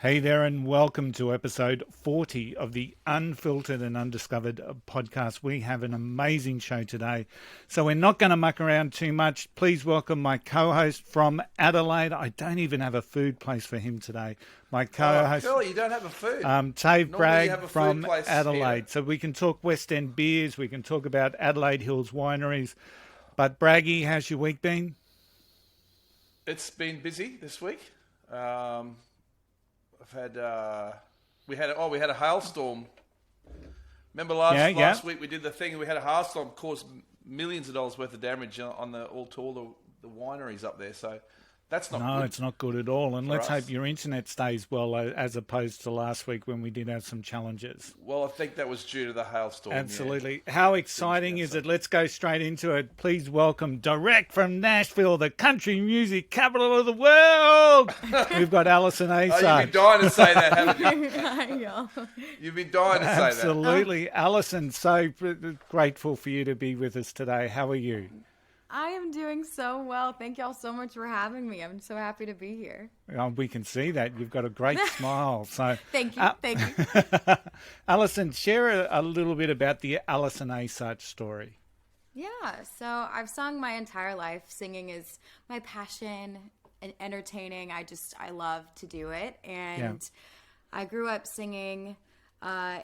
Hey there, and welcome to episode 40 of the Unfiltered and Undiscovered podcast. We have an amazing show today, so we're not going to muck around too much. Please welcome my co-host from Adelaide. I don't even have a food place for him today. My co-host, Phil, you don't have a food. Tave Normally you have Bragg a food from place Adelaide. here. So we can talk West End beers, we can talk about Adelaide Hills wineries. But Braggy, how's your week been? It's been busy this week. We had a hailstorm. Remember last week we did the thing and we had a hailstorm caused millions of dollars worth of damage on all the wineries up there. So that's not No, good. it's not good at all. And let's us. hope your internet stays well as opposed to last week when we did have some challenges. Well, I think that was due to the hailstorm. Absolutely. How exciting is it? Let's go straight into it. Please welcome, direct from Nashville, the country music capital of the world. We've got Allison Asarch. Oh, you've been dying to say that, haven't you? I know. You've been dying to say that. Absolutely. Allison, so grateful for you to be with us today. How are you? I am doing so well. Thank y'all so much for having me. I'm so happy to be here. We can see that. You've got a great smile. So, Thank you. Thank you. Allison, share a little bit about the Allison Asarch story. Yeah, so I've sung my entire life. Singing is my passion and entertaining. I love to do it. And I grew up singing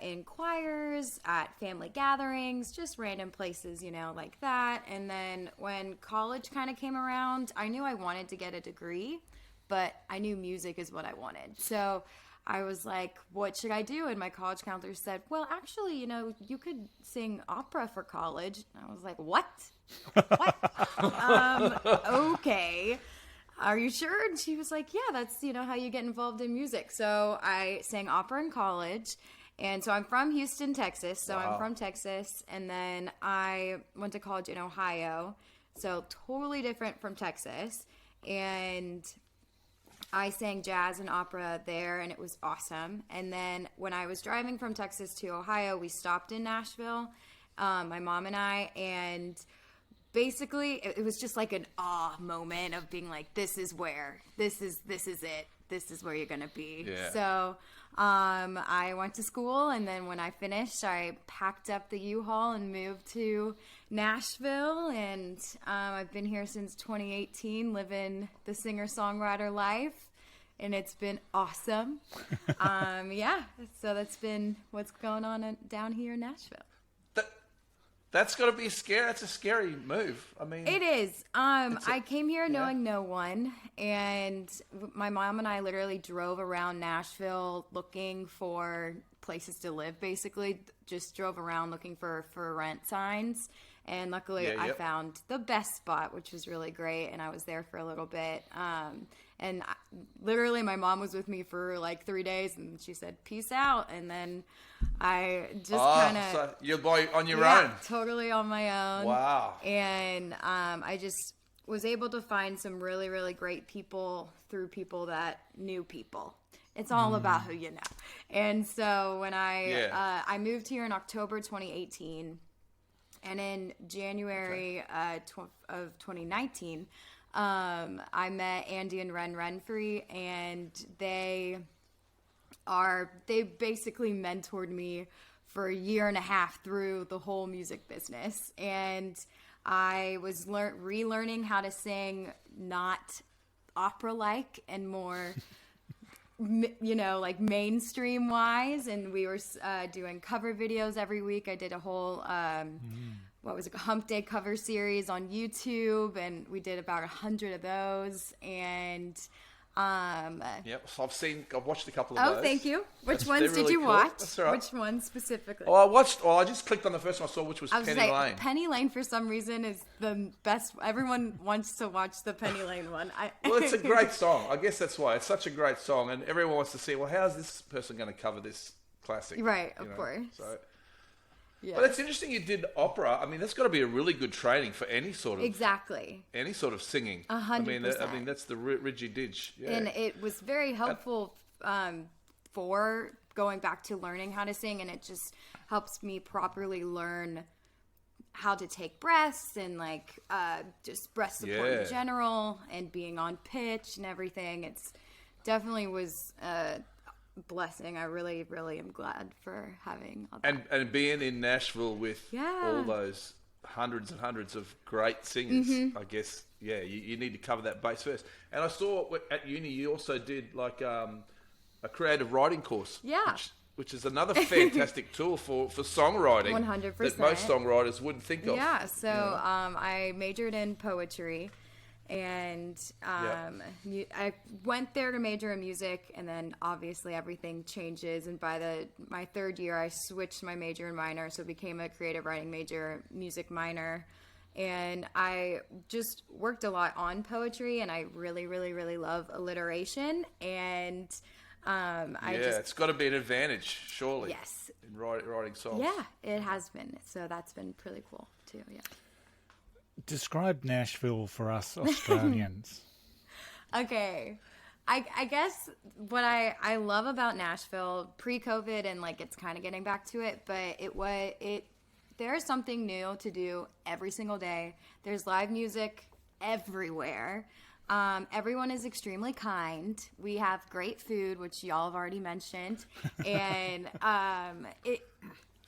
in choirs, at family gatherings, just random places, like that. And then when college kind of came around, I knew I wanted to get a degree, but I knew music is what I wanted. So I was like, what should I do? And my college counselor said, well, actually, you could sing opera for college. And I was like, what? Okay. Are you sure? And she was like, yeah, that's, how you get involved in music. So I sang opera in college. And so I'm from Houston, Texas. So Wow. I'm from Texas. And then I went to college in Ohio. So totally different from Texas. And I sang jazz and opera there, and it was awesome. And then when I was driving from Texas to Ohio, we stopped in Nashville, my mom and I, and basically it was just like an awe moment of being like, this is it. This is where you're going to be. Yeah. So I went to school, and then when I finished, I packed up the U-Haul and moved to Nashville, and I've been here since 2018, living the singer-songwriter life, and it's been awesome. So that's been what's going on down here in Nashville. That's got to be scary. That's a scary move. I mean, It is. I came here knowing no one, and my mom and I literally drove around Nashville looking for places to live. Basically, just drove around looking for rent signs, and luckily I found the best spot, which was really great. And I was there for a little bit. Literally, my mom was with me for like 3 days, and she said, "Peace out," and then I just kind of so you're on your yeah, own. totally on my own. Wow. And I just was able to find some really, really great people through people that knew people. It's all about who you know. And so when I moved here in October 2018, and in January of 2019, I met Andy and Ren Renfrey, and they basically mentored me for a year and a half through the whole music business. And I was relearning how to sing not opera-like and more, like mainstream wise. And we were doing cover videos every week. I did a whole, Hump Day cover series on YouTube, and we did about 100 of those. And Yep, so I've watched a couple of those. oh, thank you. Which They're ones did really you cool. watch? That's all right. Which ones specifically? I just clicked on the first one I saw, which was I was Penny like, Lane. Penny Lane for some reason is the best. Everyone wants to watch the Penny Lane one. Well, it's a great song. I guess that's why. It's such a great song, and everyone wants to see, well, how's this person going to cover this classic? Right, of course. So, Yeah. but it's interesting you did opera. I mean, that's got to be a really good training for any sort of Exactly. singing. 100%. I mean, that's the Ridgy Didge. Yeah. And it was very helpful for going back to learning how to sing, and it just helps me properly learn how to take breaths and like just breath support in general and being on pitch and everything. It's definitely was blessing. I really, really am glad for having all that. And being in Nashville with all those hundreds and hundreds of great singers, I guess, you need to cover that base first. And I saw at uni you also did like a creative writing course. Yeah. Which is another fantastic tool for songwriting 100%. that most songwriters wouldn't think of. Yeah, so I majored in poetry, and I went there to major in music, and then obviously everything changes, and by my third year I switched my major and minor, so it became a creative writing major, music minor, and I just worked a lot on poetry, and I really, really, really love alliteration, and it's got to be an advantage, surely. Yes. In writing songs. Yeah, it has been. So that's been pretty cool too. Yeah. Describe Nashville for us Australians. Okay. I guess what I love about Nashville pre-COVID, and like it's kind of getting back to it, but there's something new to do every single day. There's live music everywhere. Everyone is extremely kind. We have great food, which y'all have already mentioned. And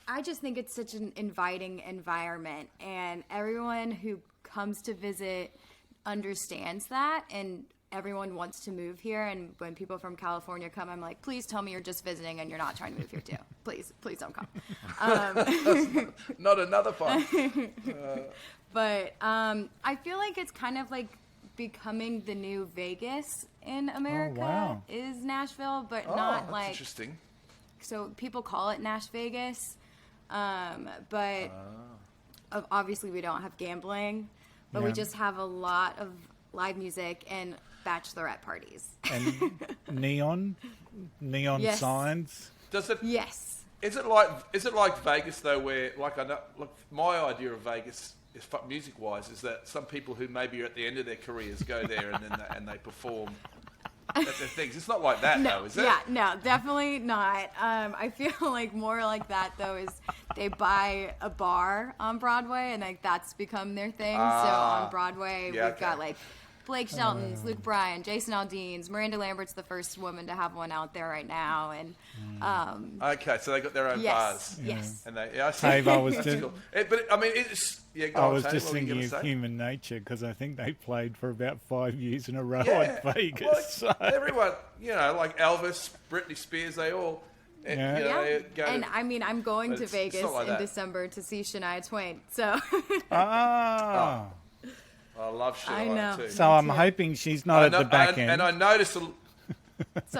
I just think it's such an inviting environment. And everyone who comes to visit understands that. And everyone wants to move here. And when people from California come, I'm like, please tell me you're just visiting and you're not trying to move here too. Please don't come. Not another part. But I feel like it's kind of like becoming the new Vegas in America is Nashville, but not like interesting. So people call it Nash Vegas, but obviously we don't have gambling, but we just have a lot of live music and bachelorette parties and neon yes. signs. Does it? Yes. Is it like Vegas though, where like I know, look, my idea of Vegas is music wise is that some people who maybe are at the end of their careers go there and they perform at their things. It's not like that though, is it? Yeah, no, definitely not. I feel like more like that though is they buy a bar on Broadway and like that's become their thing. So on Broadway we've got like Blake Shelton's, Luke Bryan, Jason Aldean's, Miranda Lambert's the first woman to have one out there right now, and okay, so they got their own bars. Yes, and they Dave, I was just, but I mean, it's I was just thinking of Human Nature because I think they played for about 5 years in a row at Vegas. Well, everyone, like Elvis, Britney Spears, they all. They go and I mean, I'm going to Vegas like in December to see Shania Twain. So. I love Shania I know. too. So I'm hoping she's not at the back end. And I noticed. So,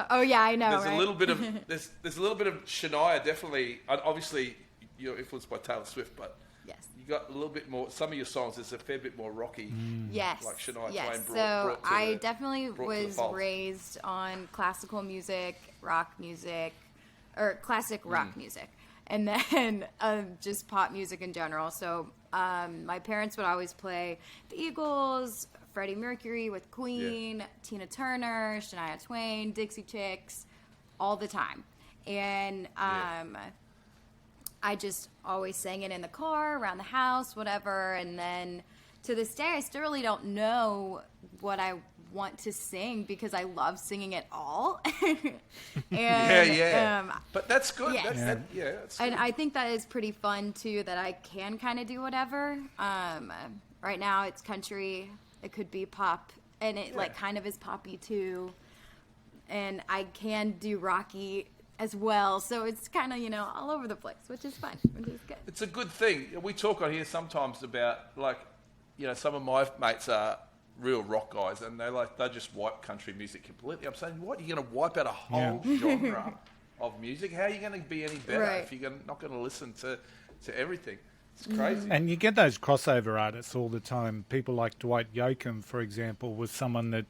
I know. There's right? a little bit of there's a little bit of Shania. Definitely, obviously, you're influenced by Taylor Swift, but yes, you got a little bit more. Some of your songs, there's a fair bit more rocky. Yes, like Shania yes. Twain. So I definitely was raised on classical music, rock music, or classic rock music, and then just pop music in general. So my parents would always play the Eagles, Freddie Mercury with Queen, Tina Turner, Shania Twain, Dixie Chicks, all the time. And I just always sang it in the car, around the house, whatever. And then to this day, I still really don't know what I want to sing because I love singing it all. And, but that's good. Yes. That's good. And I think that is pretty fun too, that I can kind of do whatever. Right now it's country. It could be pop, and it like kind of is poppy too. And I can do rocky as well, so it's kind of all over the place, which is fun, which is good. It's a good thing. We talk on here sometimes about some of my mates are real rock guys, and they just wipe country music completely. I'm saying, what, you're going to wipe out a whole genre of music? How are you going to be any better if you're not going to listen to everything? It's crazy. And you get those crossover artists all the time. People like Dwight Yoakam, for example, was someone that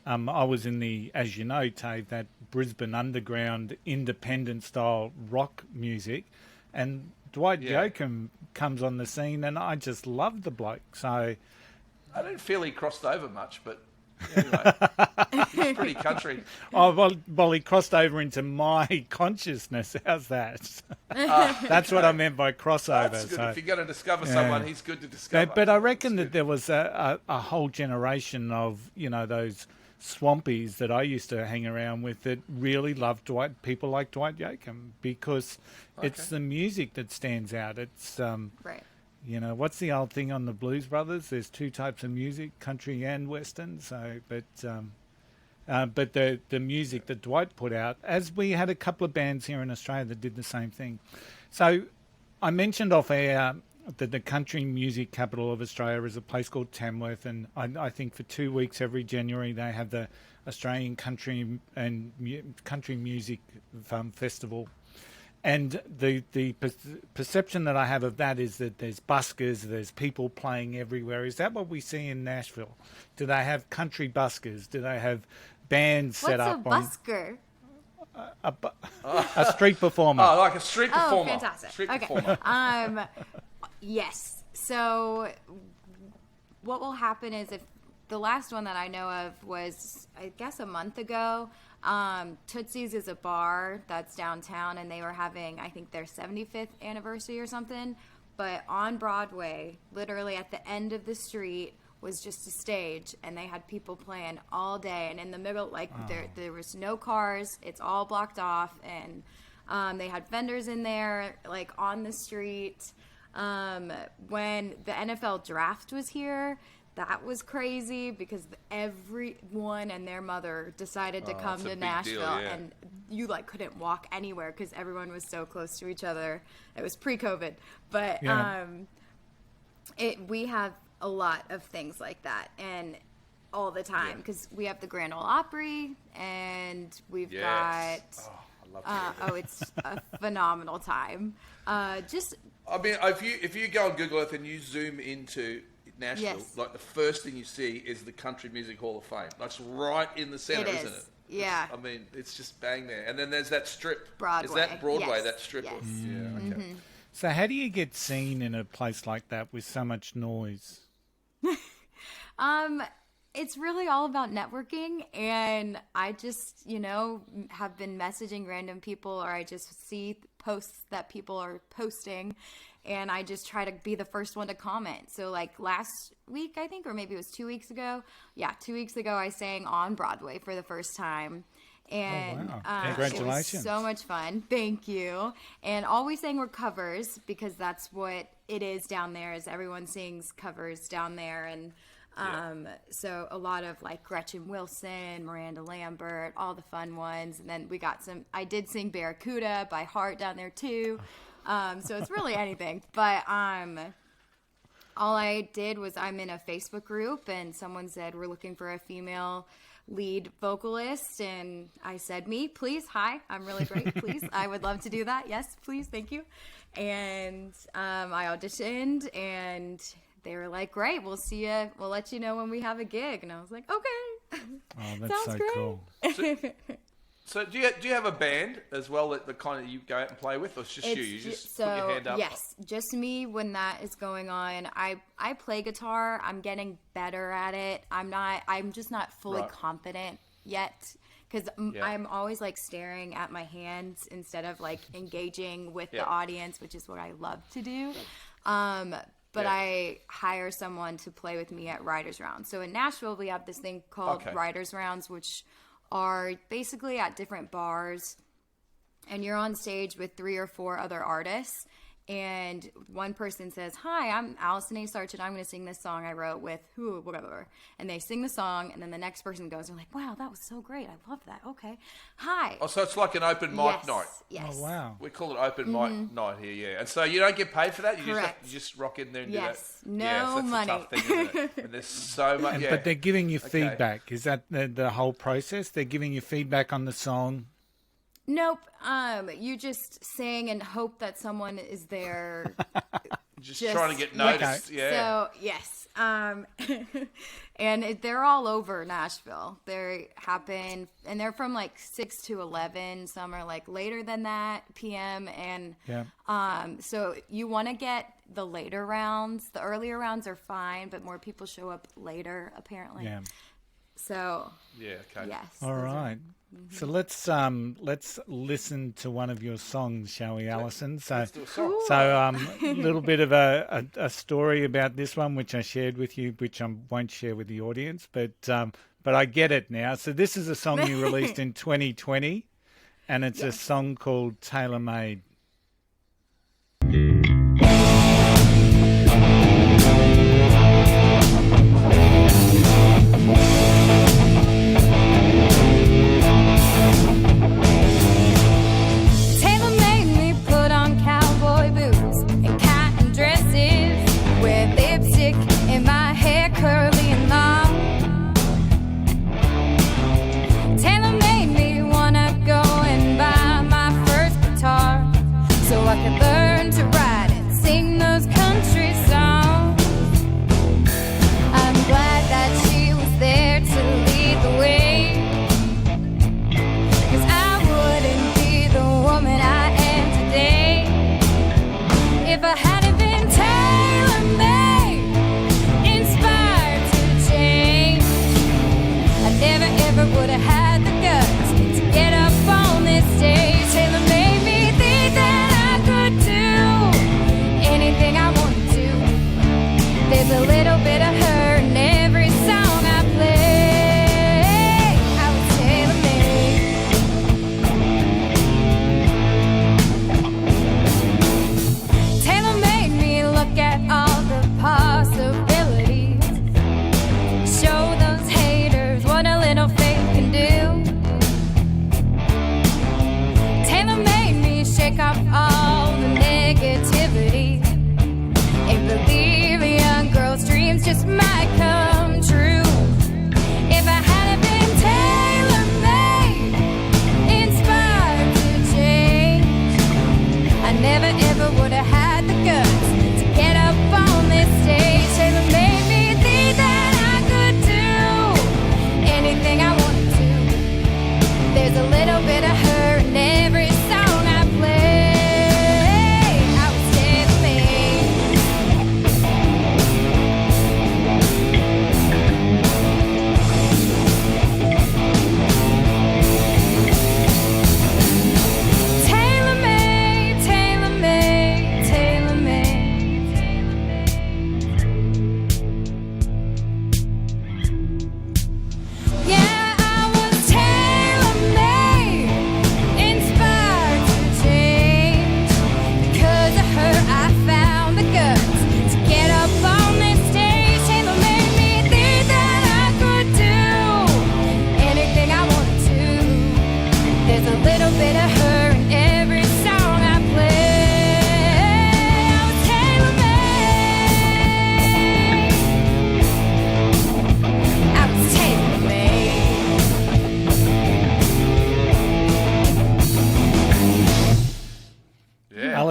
I was in as you know, Tave, that Brisbane underground independent style rock music, and Dwight Yoakam comes on the scene, and I just love the bloke. So I don't feel he crossed over much, but anyway, he's pretty country. Oh, well, he crossed over into my consciousness. How's that? That's what I meant by crossover. That's good. So, if you're going to discover someone, he's good to discover. But I reckon that there was a whole generation of, those swampies that I used to hang around with that really love people like Dwight Yoakam, because it's the music that stands out. It's Right. you know, what's the old thing on the Blues Brothers? There's two types of music, country and western. So, but the music that Dwight put out, as we had a couple of bands here in Australia that did the same thing. So I mentioned off air that the country music capital of Australia is a place called Tamworth, and I think for 2 weeks every January they have the Australian Country and Country Music Festival. And the perception that I have of that is that there's buskers, there's people playing everywhere. Is that what we see in Nashville? Do they have country buskers? Do they have bands set up on... What's a busker? A street performer. Oh, like a street performer. Oh, fantastic. Street Okay. performer. Yes. So what will happen is, if the last one that I know of was, I guess, a month ago, Tootsie's is a bar that's downtown, and they were having, I think, their 75th anniversary or something. But on Broadway, literally at the end of the street, was just a stage, and they had people playing all day. And in the middle, like, there was no cars. It's all blocked off. And they had vendors in there, like, on the street. When the NFL draft was here, that was crazy, because everyone and their mother decided to come to Nashville, and you like couldn't walk anywhere because everyone was so close to each other. It was pre-COVID, but we have a lot of things like that, and all the time, because we have the Grand Ole Opry, and we've got I love it's a phenomenal time. I mean, if you go on Google Earth and you zoom into Nashville, like the first thing you see is the Country Music Hall of Fame. That's right in the center, isn't it? Yeah. I mean, it's just bang there. And then there's that strip. Broadway. Is that Broadway, Yes. that strip? Yes. Yeah, okay. Mm-hmm. So how do you get seen in a place like that with so much noise? It's really all about networking, and I just, have been messaging random people, or I just see posts that people are posting, and I just try to be the first one to comment. So like last week, I think, or maybe it was 2 weeks ago. Yeah, 2 weeks ago, I sang on Broadway for the first time. And Congratulations. it was so much fun. Thank you. And all we sang were covers, because that's what it is down there, is everyone sings covers down there. And so a lot of like Gretchen Wilson, Miranda Lambert, all the fun ones. And then we got I did sing Barracuda by heart down there too. So it's really anything. But all I did was, I'm in a Facebook group, and someone said, we're looking for a female lead vocalist, and I said, me, please. Hi, I'm really great. Please, I would love to do that. Yes, please, thank you. And I auditioned, and they were like, great, we'll see you, we'll let you know when we have a gig. And I was like, okay. Oh, that's Sounds so great. cool. So do you have a band as well that the kind of you go out and play with, or it's just you? You just put your hand up? Yes, just me when that is going on. I play guitar. I'm getting better at it. I'm just not fully confident yet, because I'm always like staring at my hands instead of like engaging with the audience, which is what I love to do. But I hire someone to play with me at Writers Rounds. So in Nashville, we have this thing called Writers Rounds, which are basically at different bars, and you're on stage with 3 or 4 other artists, and one person says, hi, I'm Allison Asarch, and I'm going to sing this song I wrote with whatever, and they sing the song, and then the next person goes, and they're like, wow, that was so great, I love that, okay, hi. Oh, so it's like an open mic night. Yes. Oh, wow. We call it open mic night here, yeah. And so you don't get paid for that? You just rock in there and do that? No so money. That's a tough thing, isn't it? And there's so much, But they're giving you feedback. Is that the whole process? They're giving you feedback on the song? Nope. You just sing and hope that someone is there. just trying to get noticed. Okay. Yeah. So, yes. And they're all over Nashville. They happen, and they're from like 6 to 11. Some are like later than that, PM. And so you want to get the later rounds. The earlier rounds are fine, but more people show up later, apparently. Yeah. So. Yeah. Okay. Yes. All right. So let's listen to one of your songs, shall we, Alison? Let's do a song. So a little bit of a story about this one, which I shared with you, which I won't share with the audience, but but I get it now. So this is a song you released in 2020, and it's a song called Tailor Made.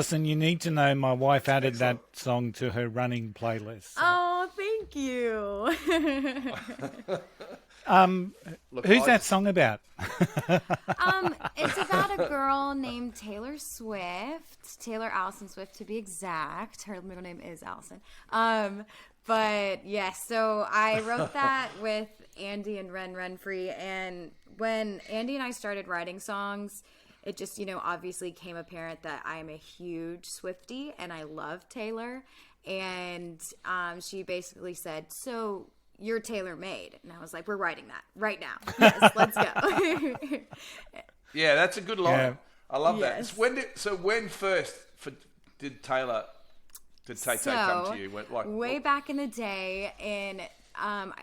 Allison, you need to know my wife added that song to her running playlist. So. Oh, thank you. Who's that song about? It's about a girl named Taylor Swift, Taylor Allison Swift to be exact. Her middle name is Allison. But yes, so I wrote that with Andy and Ren Renfree, and when Andy and I started writing songs, it just, obviously came apparent that I'm a huge Swiftie and I love Taylor. And she basically said, so you're Tailor Made. And I was like, we're writing that right now. Yes, let's go. Yeah, that's a good line. Yeah. I love that. When first did Taylor come to you? Way back in the day, and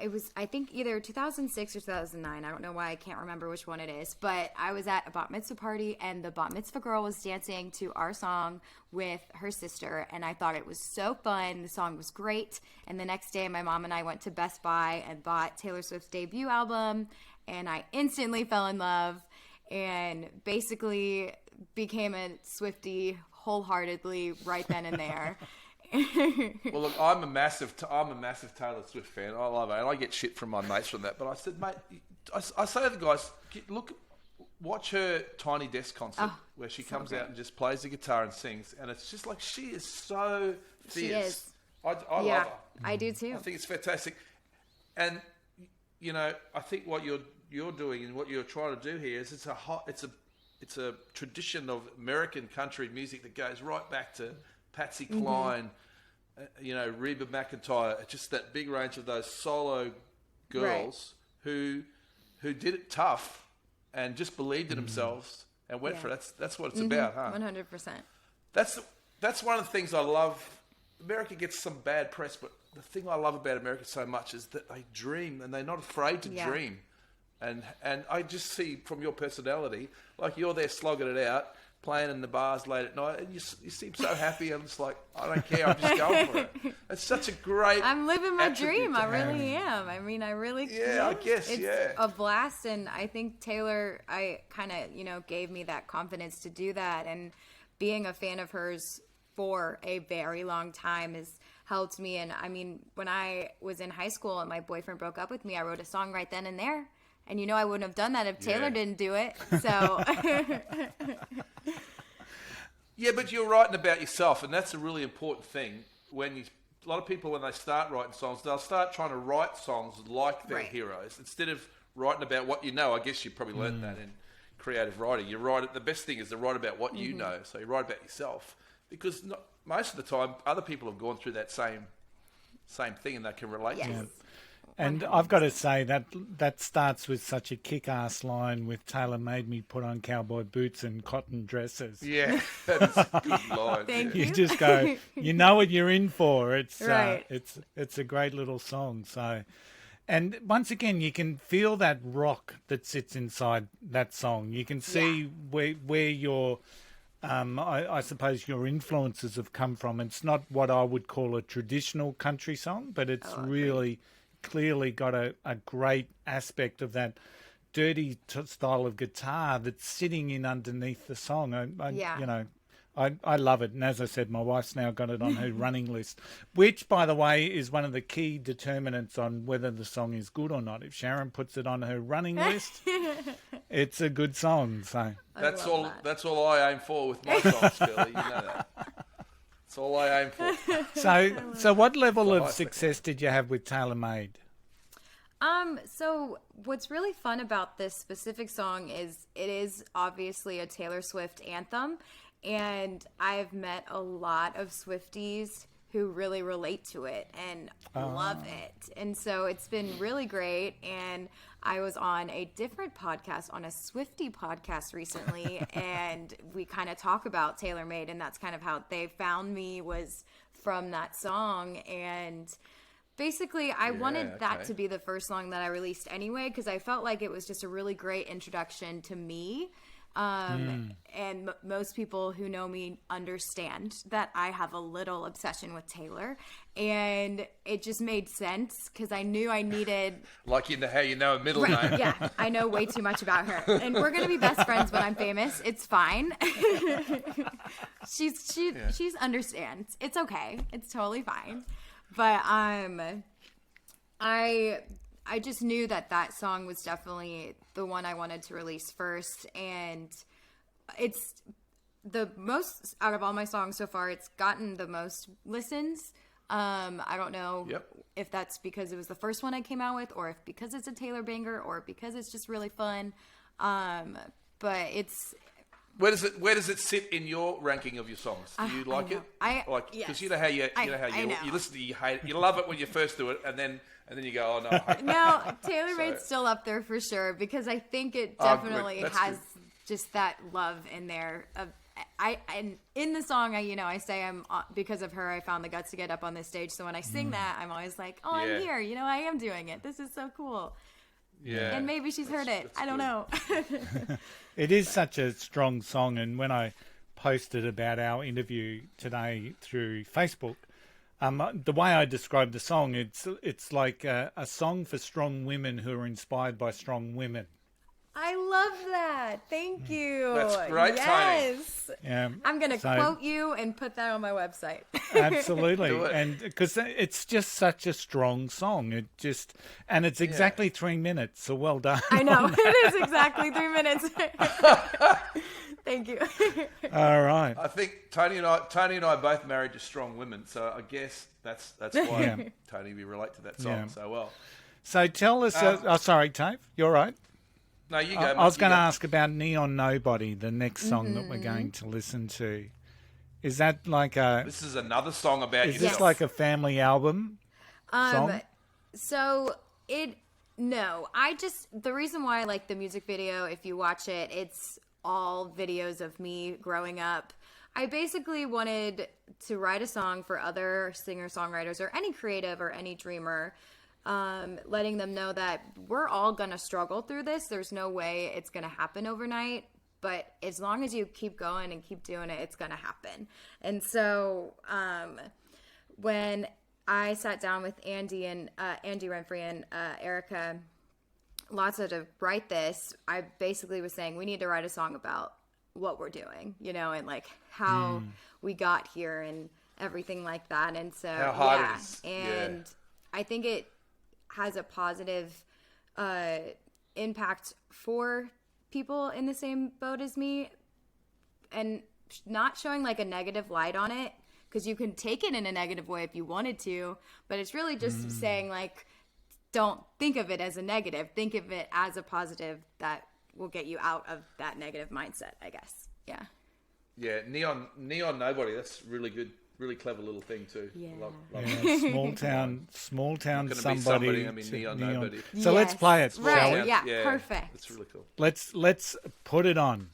it was, I think, either 2006 or 2009. I don't know why, I can't remember which one it is. But I was at a bat mitzvah party, and the bat mitzvah girl was dancing to our song with her sister, and I thought it was so fun. The song was great. And the next day, my mom and I went to Best Buy and bought Taylor Swift's debut album, and I instantly fell in love and basically became a Swiftie wholeheartedly right then and there. Well, look, I'm a massive Taylor Swift fan. I love her, and I get shit from my mates from that. But I said, mate, I say to the guys, watch her Tiny Desk concert where she comes out and just plays the guitar and sings, and it's just like she is so fierce. She is. I love her. I do too. I think it's fantastic, and I think what you're doing and what you're trying to do here is it's a tradition of American country music that goes right back to Patsy Cline, Reba McEntire, just that big range of those solo girls who did it tough and just believed in themselves and went for it. That's what it's about, huh? 100%. That's one of the things I love. America gets some bad press, but the thing I love about America so much is that they dream and they're not afraid to dream. And I just see from your personality, like you're there slogging it out, playing in the bars late at night, and you seem so happy. I'm just like, I don't care, I'm just going for it. It's such a great I'm living my dream. I really am. I mean, I really I guess, it's a blast, and I think Taylor, I kind of, gave me that confidence to do that, and being a fan of hers for a very long time has helped me. And I mean, when I was in high school and my boyfriend broke up with me, I wrote a song right then and there. And I wouldn't have done that if Taylor didn't do it. So yeah, but you're writing about yourself, and that's a really important thing. A lot of people, when they start writing songs, they'll start trying to write songs like their heroes instead of writing about what you know. I guess you probably learned that in creative writing. You write it. The best thing is to write about what you know. So you write about yourself, because most of the time other people have gone through that same thing and they can relate to it. And I've got to say that starts with such a kick-ass line with Taylor made me put on cowboy boots and cotton dresses. Yeah, that's a good line. Thank You just go, you know what you're in for. It's right. It's a great little song. So, and once again, you can feel that rock that sits inside that song. You can see where your I suppose your influences have come from. It's not what I would call a traditional country song, but it's really clearly got a great aspect of that dirty style of guitar that's sitting in underneath the song. I love it. And as I said, my wife's now got it on her running list, which, by the way, is one of the key determinants on whether the song is good or not. If Sharon puts it on her running list, it's a good song. So that's all I aim for with my songs, Philly. You know that. That's all I aim for. So what level of success did you have with Taylor Made? So what's really fun about this specific song is it is obviously a Taylor Swift anthem, and I've met a lot of Swifties who really relate to it and love it. And so it's been really great. And I was on a different podcast, on a Swiftie podcast recently, and we kind of talk about Taylor Made, and that's kind of how they found me, was from that song. And basically, I wanted that to be the first song that I released anyway, because I felt like it was just a really great introduction to me. And most people who know me understand that I have a little obsession with Taylor, and it just made sense because I knew I needed like how you know a middle name. Yeah, I know way too much about her, and we're gonna be best friends when I'm famous. It's fine. She's understands. It's okay. It's totally fine. But I just knew that song was definitely the one I wanted to release first, and it's the most, out of all my songs so far, it's gotten the most listens. I don't know if that's because it was the first one I came out with, or if because it's a Taylor banger, or because it's just really fun. But it's... Where does it sit in your ranking of your songs? Do you like it? Because you know how you listen to, you hate it. You love it when you first do it, and then you go, oh no. I hate No, Taylor Made's still up there for sure, because I think it definitely has just that love in there. And in the song, I say I'm because of her, I found the guts to get up on this stage. So when I sing that, I'm always like, oh, I'm here. I am doing it. This is so cool. Yeah. And maybe she's heard it. I don't know. It is such a strong song, and when I posted about our interview today through Facebook, the way I described the song, it's like a song for strong women who are inspired by strong women. I love that. Thank you. That's great, yes. Yeah, I'm going to quote you and put that on my website. Absolutely. And because it's just such a strong song. And it's exactly 3 minutes. So well done. I know. It is exactly 3 minutes. Thank you. All right. I think Tony and I are both married to strong women. So I guess that's why Tony, we relate to that song so well. So tell us, sorry, Tave, you're right. No, you go. I was going to ask about Neon Nobody, the next song that we're going to listen to. Is that like a... This is another song about Is this like a family album song? So No, the reason why I like the music video, if you watch it, it's all videos of me growing up. I basically wanted to write a song for other singer-songwriters or any creative or any dreamer, letting them know that we're all going to struggle through this. There's no way it's going to happen overnight, but as long as you keep going and keep doing it, it's going to happen. And so when I sat down with Andy Renfrey and Erica Lotza to write this, I basically was saying we need to write a song about what we're doing, and like how we got here and everything like that. And so how hard it is. And I think it has a positive impact for people in the same boat as me, and not showing like a negative light on it, because you can take it in a negative way if you wanted to, but it's really just saying like, don't think of it as a negative, think of it as a positive that will get you out of that negative mindset, I guess. Yeah Neon Nobody, that's really good, really clever little thing too. Love small town somebody, somebody Neon Nobody. So let's play it, right, shall we? yeah, perfect. It's really cool. Let's put it on.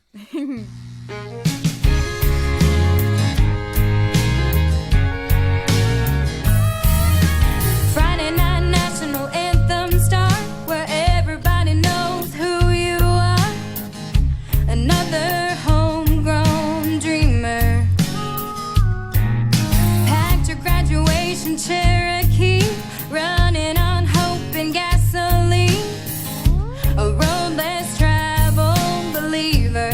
Friday night national anthem start, where everybody knows who you are. Another homegrown dreamer. Packed your graduation Cherokee, running on hope and gasoline. A road less traveled, believer.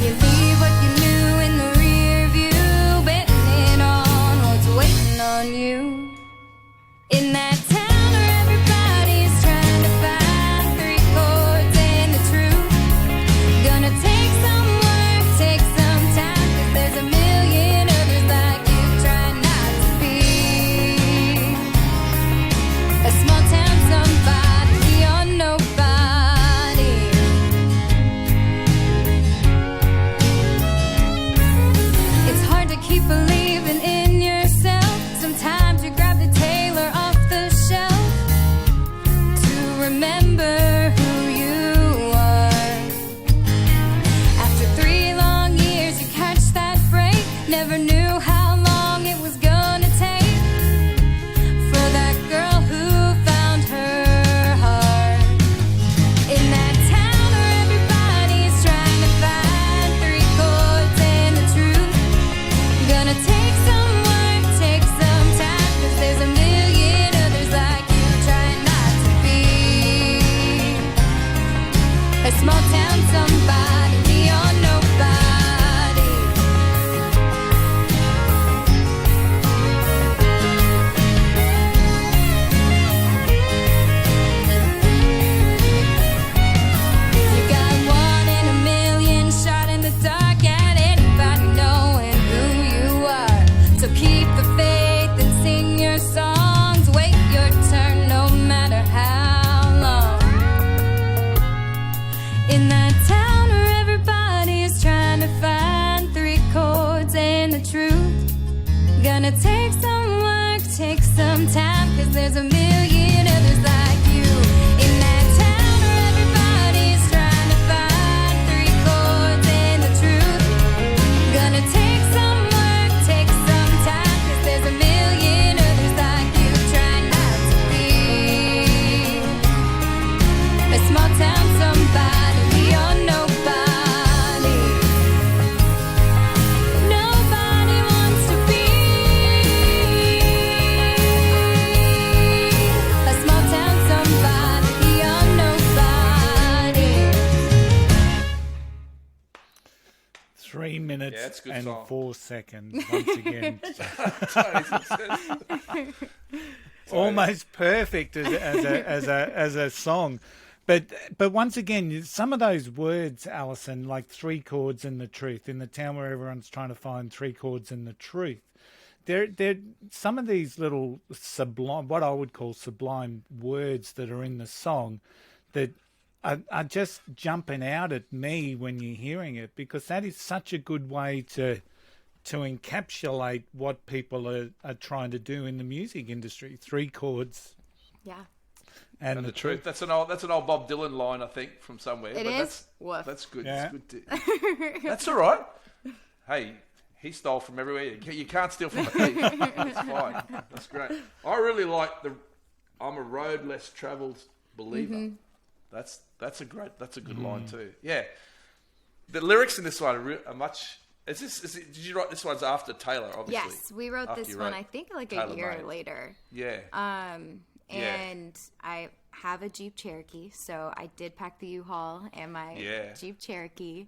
You leave what you knew in the rear view, betting on what's waiting on you. In that town where everybody's trying to find three chords and the truth. Gonna take some work, take some time, 'cause there's a million others like you trying not to be a small town somebody or nobody. It's hard to keep believing in yourself. Sometimes you grab the tailor off the shelf to remember who you are. After 3 long years, you catch that break. Never knew how long it was gonna take for that girl who found her heart. In that town where everybody's trying to find three chords and the truth. Gonna take some work, take some time, 'cause there's a million others like you trying not to be a small town somebody or nobody. You got 1 in a million shot in the dark at anybody knowing who you are. So keep the faith and sing your songs. Wait your turn no matter how long. In that town where everybody is trying to find three chords and the truth. Gonna take some work, take some time, 'cause there's a million others like you. In that town where everybody's trying to find three chords and the truth. Gonna take some work, take some time, 'cause there's a million others like you trying not to be a small town somebody or nobody. Nobody wants to be a small town somebody or nobody. 3 minutes Yeah, it's a good and song. 4 seconds once again. Totally successful. Almost perfect as a song. But once again, some of those words, Allison, like three chords and the truth, in the town where everyone's trying to find three chords and the truth. They're some of these little sublime, what I would call sublime words that are in the song that are just jumping out at me when you're hearing it, because that is such a good way to encapsulate what people are trying to do in the music industry. Three chords Yeah. And the truth. That's an old Bob Dylan line, I think, from somewhere. It but is? That's good. Yeah. It's good. That's all right. Hey, he stole from everywhere. You can't steal from a thief. That's fine. That's great. I really like I'm a road less travelled believer. Mm-hmm. That's a good line too. Yeah. The lyrics in this one are much. Did you write this one's after Taylor? Obviously. Yes, we wrote this one. I think like a year later. Yeah. And I have a Jeep Cherokee, so I did pack the U-Haul and my Jeep Cherokee.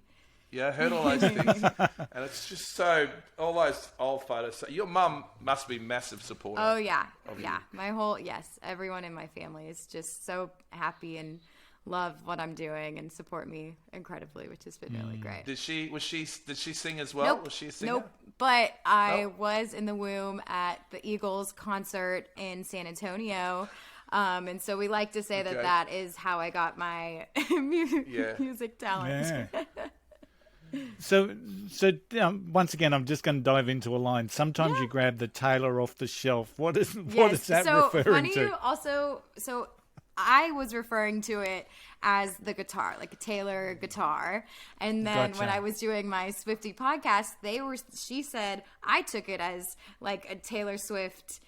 Yeah, I heard all those things, and it's just so all those old photos. So your mum must be massive supporter. Oh yeah. Everyone in my family is just so happy and love what I'm doing and support me incredibly, which has been really great. Did she sing as well? Nope. Was she a singer? Nope. But I was in the womb at the Eagles concert in San Antonio. And so we like to say that is how I got my music talent. Yeah. So once again, I'm just going to dive into a line. Sometimes you grab the Taylor off the shelf. What is that referring to? So I was referring to it as the guitar, like a Taylor guitar. And then when I was doing my Swiftie podcast, she said I took it as like a Taylor Swift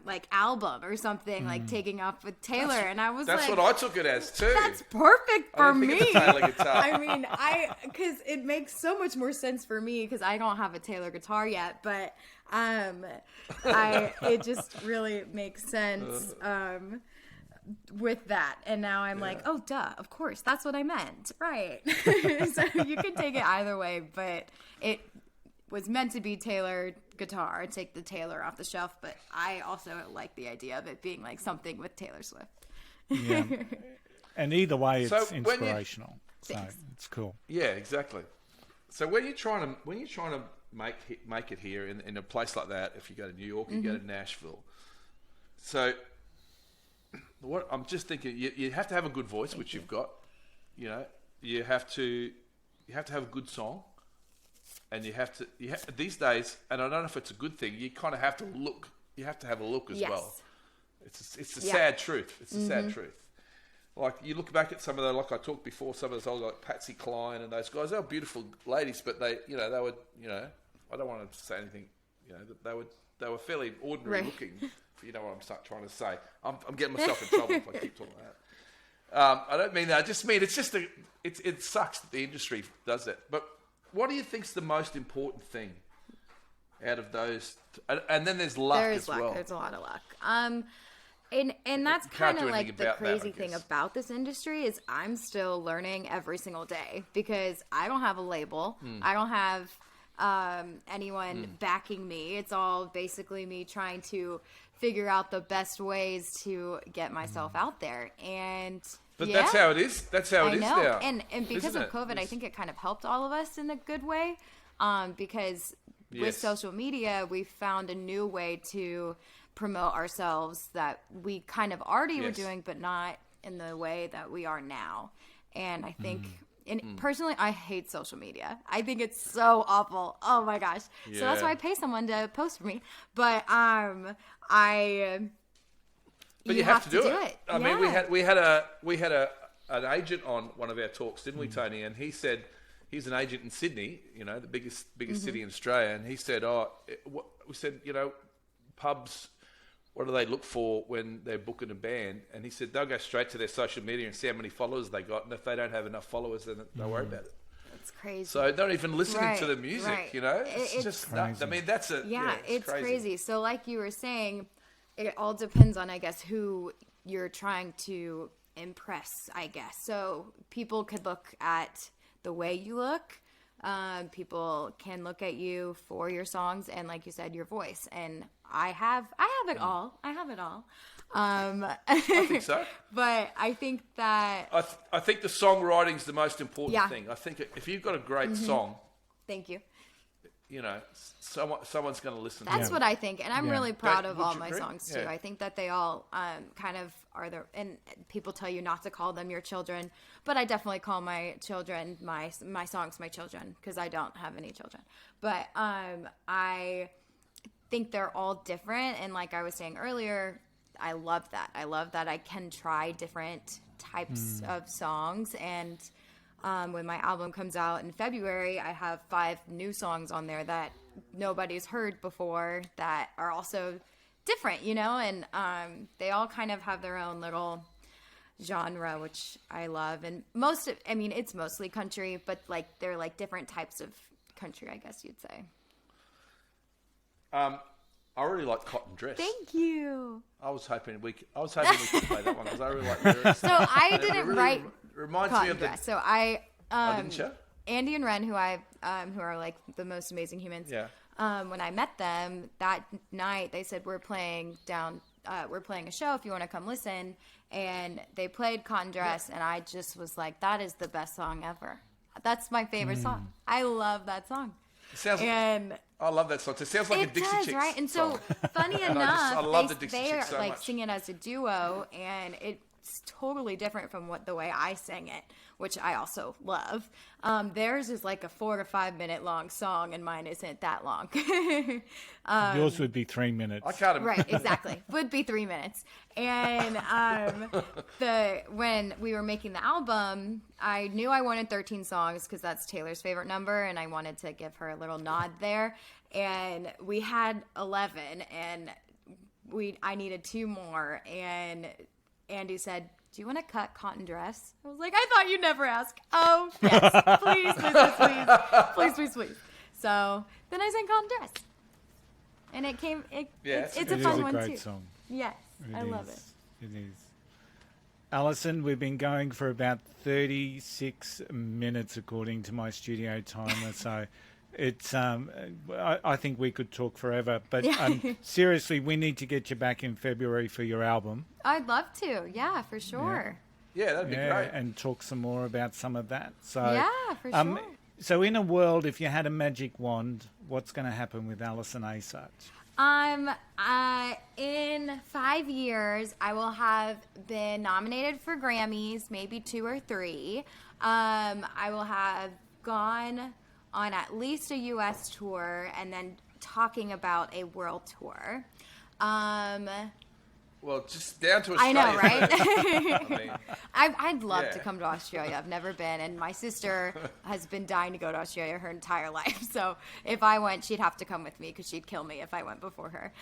like album or something, like taking off with Taylor. And I was that's like, what I took it as too. That's perfect for me. Taylor guitar. I mean, because it makes so much more sense for me because I don't have a Taylor guitar yet, but it just really makes sense. With that, and now I'm like, oh duh, of course, that's what I meant, right? So you can take it either way, but it was meant to be Taylor guitar, take the Taylor off the shelf, but I also like the idea of it being like something with Taylor Swift. Yeah. And either way, it's inspirational, so it's cool. Yeah, exactly. So when you're trying to make it here in a place like that, if you go to New York, you go to Nashville, so. What I'm just thinking, you have to have a good voice, which you've got. You know, you have to have a good song, and you have these days. And I don't know if it's a good thing. You kind of have to look. You have to have a look as well. It's a sad truth. It's a sad truth. Like you look back at some of the, like I talked before, some of those old like Patsy Cline and those guys. They were beautiful ladies, but they were, I don't want to say anything. They were fairly ordinary looking. You know what I'm trying to say. I'm getting myself in trouble if I keep talking that. I don't mean that. I just mean it sucks that the industry does that. But what do you think's the most important thing out of those? And then there's luck as well. There's a lot of luck. And that's kind of like the crazy thing about this industry is I'm still learning every single day because I don't have a label. I don't have anyone backing me. It's all basically me trying to figure out the best ways to get myself out there. But that's how it is. That's how it is now. And because of COVID, I think it kind of helped all of us in a good way. Because with social media, we found a new way to promote ourselves that we kind of already were doing, but not in the way that we are now. And I think... And personally, I hate social media. I think it's so awful. Oh my gosh! Yeah. So that's why I pay someone to post for me. But you have to do it. I mean, we had an agent on one of our talks, didn't we, Tony? And he said he's an agent in Sydney, the biggest city in Australia. And he said, we said, pubs. What do they look for when they're booking a band? And he said they'll go straight to their social media and see how many followers they got. And if they don't have enough followers, then they'll worry about it. That's crazy. So they're not even listening to the music, It's just crazy. I mean, that's a... Yeah, it's crazy. So like you were saying, it all depends on, I guess, who you're trying to impress, I guess. So people could look at the way you look. People can look at you for your songs and, like you said, your voice. And I have it all. I have it all. I think so. But I think that... I think the songwriting's the most important thing. I think if you've got a great song... Thank you. Someone's going to listen. That's what I think, and I'm really proud of all my songs too. I think that they all kind of are there. And people tell you not to call them your children, but I definitely call my children my songs my children because I don't have any children. But I think they're all different, and like I was saying earlier, I love that. I love that I can try different types of songs. And when my album comes out in February, I have 5 new songs on there that nobody's heard before that are also different, and they all kind of have their own little genre, which I love. And it's mostly country, but like they're like different types of country, I guess you'd say. I really like Cotton Dress. Thank you. I was hoping we could play that one because I really like lyrics. So I didn't write reminds Cotton me of Dress. So I didn't you? Andy and Ren, who are like the most amazing humans. Yeah. When I met them that night, they said we're playing a show if you want to come listen, and they played Cotton Dress, and I just was like, that is the best song ever. That's my favorite song. I love that song. I love that song. It sounds like a Dixie Chicks right? And song. so, funny enough, I love the Dixie they are Chicks so like much. singing as a duo, and it's totally different from the way I sang it, which I also love. Theirs is like a 4 to 5 minute long song, and mine isn't that long. Yours would be 3 minutes. I can't. Right, exactly. Would be 3 minutes. And when we were making the album, I knew I wanted 13 songs because that's Taylor's favorite number, and I wanted to give her a little nod there. And we had 11, and I needed 2 more. And Andy said, do you want to cut Cotton Dress? I was like, I thought you'd never ask. Oh, yes. Please, please, please, please. Please, please, please. So then I sang Cotton Dress. And it came, it's a fun one, too. It is a great song. Yes, I love it. It is. Alison, we've been going for about 36 minutes according to my studio timer, so it's I think we could talk forever. But seriously, we need to get you back in February for your album. I'd love to. Yeah, for sure. Yeah, that'd be great. And talk some more about some of that. So yeah, for sure. So in a world, if you had a magic wand, what's going to happen with Allison Asarch? In 5 years, I will have been nominated for Grammys, maybe 2 or 3. I will have gone on at least a U.S. tour and then talking about a world tour. Well, just down to Australia. I know, right? I mean, I'd love to come to Australia. I've never been, and my sister has been dying to go to Australia her entire life. So if I went, she'd have to come with me because she'd kill me if I went before her.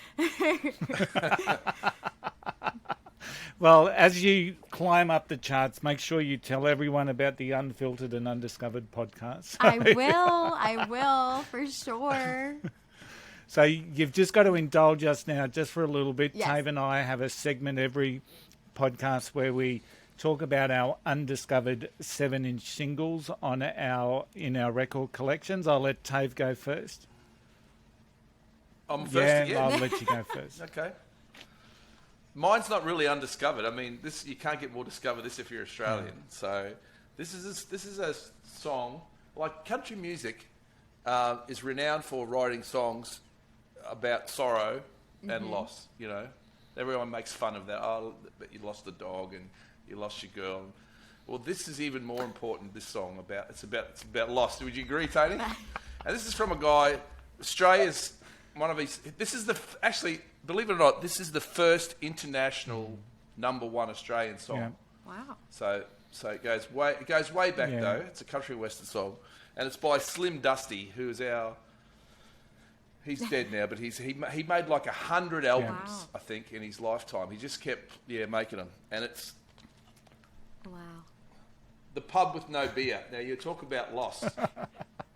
Well, as you climb up the charts, make sure you tell everyone about the Unfiltered and Undiscovered podcast. I will, for sure. So you've just got to indulge us now just for a little bit. Yes. Tave and I have a segment every podcast where we talk about our undiscovered 7-inch singles in our record collections. I'll let Tave go first. I'm first again. I'll let you go first. Okay. Mine's not really undiscovered. I mean, you can't get more discovered this if you're Australian. So this is a song like country music is renowned for writing songs about sorrow and loss. You know, everyone makes fun of that. Oh, but you lost a dog and you lost your girl. Well, this is even more important. This song it's about loss. Would you agree, Tony? And this is from a guy. Australia's one of his. This is actually, believe it or not, this is the first international #1 Australian song. Yeah. Wow. So it goes way back though. It's a country western song, and it's by Slim Dusty, who is he's dead now, but he made like 100 albums, Wow. I think, in his lifetime. He just kept making them, and it's Wow. The Pub with No Beer. Now you talk about loss.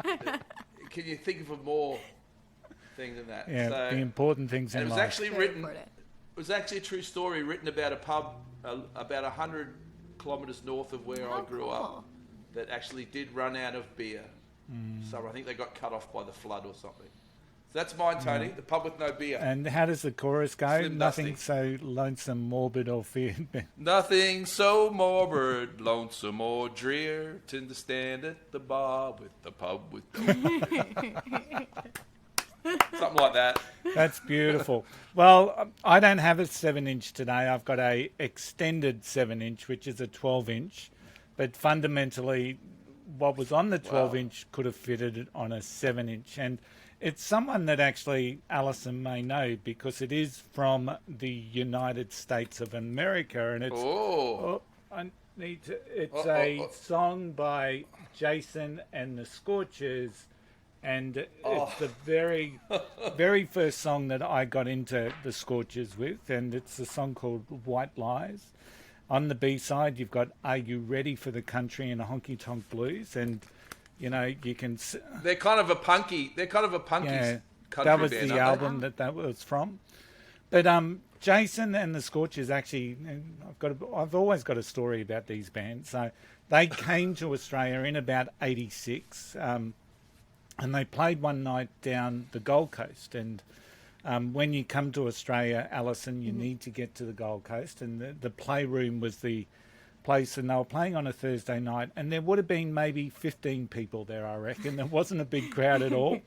Can you think of a more thing than that? Yeah, So, the important things and in it was life. actually Very written. important. It was actually a true story written about a pub about 100 kilometres north of where I grew up that actually did run out of beer. So I think they got cut off by the flood or something. So that's mine, Tony. The Pub with No Beer. And how does the chorus go? Slim Nothing Dusty. so lonesome, morbid, or feared. Nothing so morbid, lonesome or drear than to stand at the bar with the pub with no beer. Something like that. That's beautiful. Well, I don't have a 7-inch today. I've got a extended 7-inch, which is a 12-inch. But fundamentally, what was on the 12-inch could have fitted on a 7-inch. And it's someone that actually Allison may know because it is from the United States of America. And it's... It's a song by Jason and the Scorchers, and it's the very, very first song that I got into the Scorchers with, and it's a song called White Lies. On the B-side, you've got Are You Ready for the Country and a Honky Tonk Blues, and you know you can. They're kind of a punky. They're kind of a punky country that was band, the album that was from, but Jason and the Scorchers actually, I've always got a story about these bands. So they came to Australia in about 86, and they played one night down the Gold Coast. And when you come to Australia, Alison, you need to get to the Gold Coast. And the Playroom was the place, and they were playing on a Thursday night. And there would have been maybe 15 people there, I reckon. There wasn't a big crowd at all.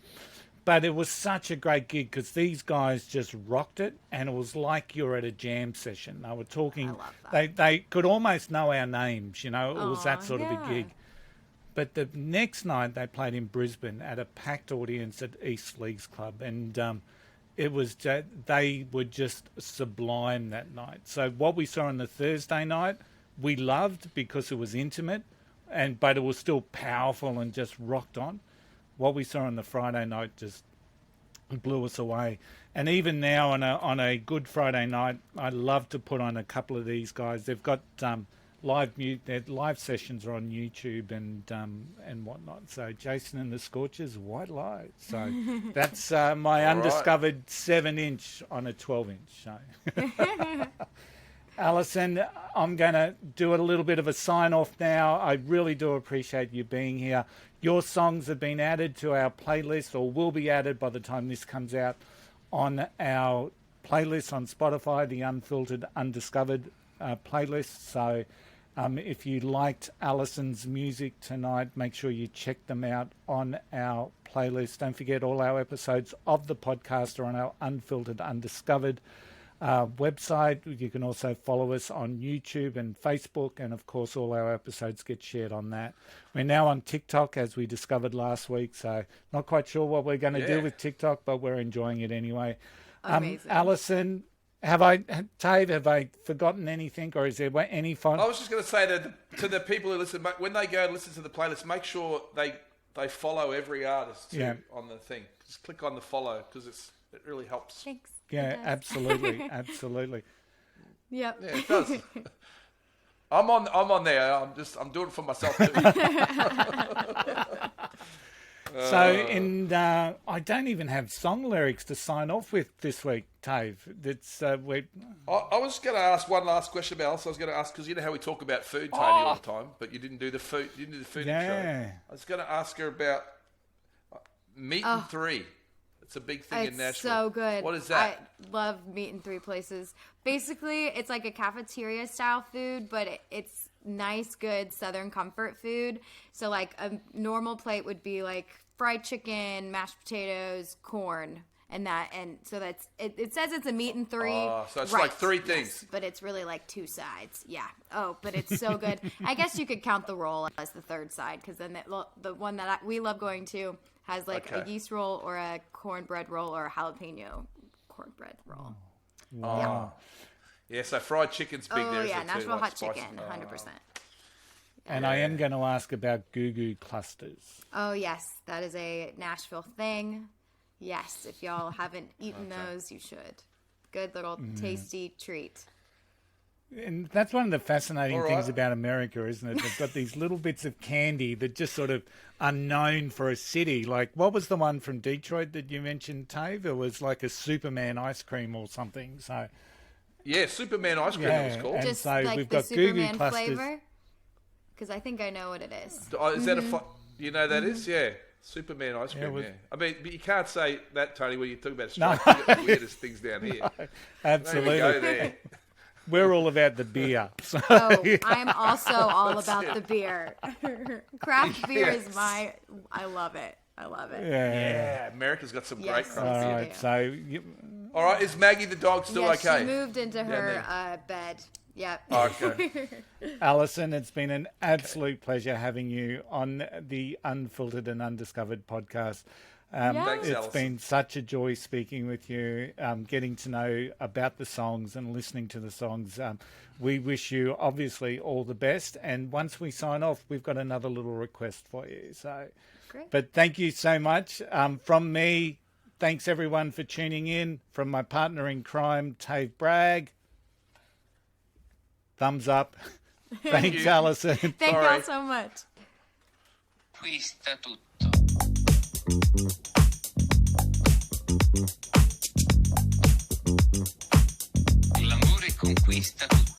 But it was such a great gig because these guys just rocked it, and it was like you're at a jam session. They were talking, they could almost know our names, you know, it was that sort of a gig. But the next night they played in Brisbane at a packed audience at East Leagues Club, and it was they were just sublime that night. So what we saw on the Thursday night, we loved because it was intimate, but it was still powerful and just rocked on. What we saw on the Friday night just blew us away. And even now on a Good Friday night, I love to put on a couple of these guys. They've got their live sessions are on YouTube and whatnot. So Jason and the Scorchers, White Lies. So that's my undiscovered 7-inch on a 12-inch. So. Alison, I'm going to do a little bit of a sign-off now. I really do appreciate you being here. Your songs have been added to our playlist, or will be added by the time this comes out, on our playlist on Spotify, the Unfiltered, Undiscovered playlist. So if you liked Alison's music tonight, make sure you check them out on our playlist. Don't forget, all our episodes of the podcast are on our Unfiltered, Undiscovered website. You can also follow us on YouTube and Facebook, and of course all our episodes get shared on that. We're now on TikTok, as we discovered last week, so not quite sure what we're going to do with TikTok, but we're enjoying it anyway. Amazing. Alison, have I forgotten anything, or is there any fun? I was just going to say to the people who listen, when they go and listen to the playlist, make sure they follow every artist too on the thing. Just click on the follow because it really helps. Thanks. Yeah, absolutely, absolutely. Yep. Yeah, it does. I'm on there. I'm doing it for myself too. So, I don't even have song lyrics to sign off with this week, Tave. It's I was going to ask one last question about Elsa. I was going to ask because you know how we talk about food, Tony, all the time, but you didn't do the food. You didn't do the food show. I was going to ask her about Meat and Three. It's a big thing in Nashville. It's so good. What is that? I love Meat in 3 Places. Basically, it's like a cafeteria style food, but it's nice, good Southern comfort food. So like a normal plate would be like fried chicken, mashed potatoes, corn, and so that's it. It says it's a Meat in 3. Oh, so it's like 3 things. Yes, but it's really like 2 sides. Yeah. Oh, but it's so good. I guess you could count the roll as the 3rd side, because then the one that we love going to has like a yeast roll or a cornbread roll or a jalapeno cornbread roll. Wow. Yeah, so fried chicken's big there. Yeah, Nashville hot spicy. chicken, 100%. And I am going to ask about Goo Goo clusters. Oh, yes. That is a Nashville thing. Yes, if y'all haven't eaten those, you should. Good little tasty treat. And that's one of the fascinating things about America, isn't it? They've got these little bits of candy that just sort of are known for a city. Like, what was the one from Detroit that you mentioned, Tave? It was like a Superman ice cream or something. So, yeah, Superman ice cream it was called. And Just so like we've the got Superman Goo Goo clusters. flavor? Because I think I know what it is. Is that you know that is? Yeah. Superman ice cream, I mean, but you can't say that, Tony, when you talk about Australia. You got the weirdest things down here. Absolutely. Go there. We're all about the beer. So. Oh, I'm also all about the beer. Craft beer is I love it. I love it. Yeah. America's got some great craft beer. All right, so... All right, is Maggie the dog still okay? She moved into her bed. Yep. Okay. Allison, it's been an absolute pleasure having you on the Unfiltered and Undiscovered podcast. Thanks, It's Allison. been such a joy speaking with you, getting to know about the songs and listening to the songs. We wish you obviously all the best. And once we sign off, we've got another little request for you. So, Great. But thank you so much. From me, thanks everyone for tuning in. From my partner in crime, Tave Bragg, thumbs up. Thanks, Allison. Thank y'all so much. Qui sta tutto. L'amore conquista tutto.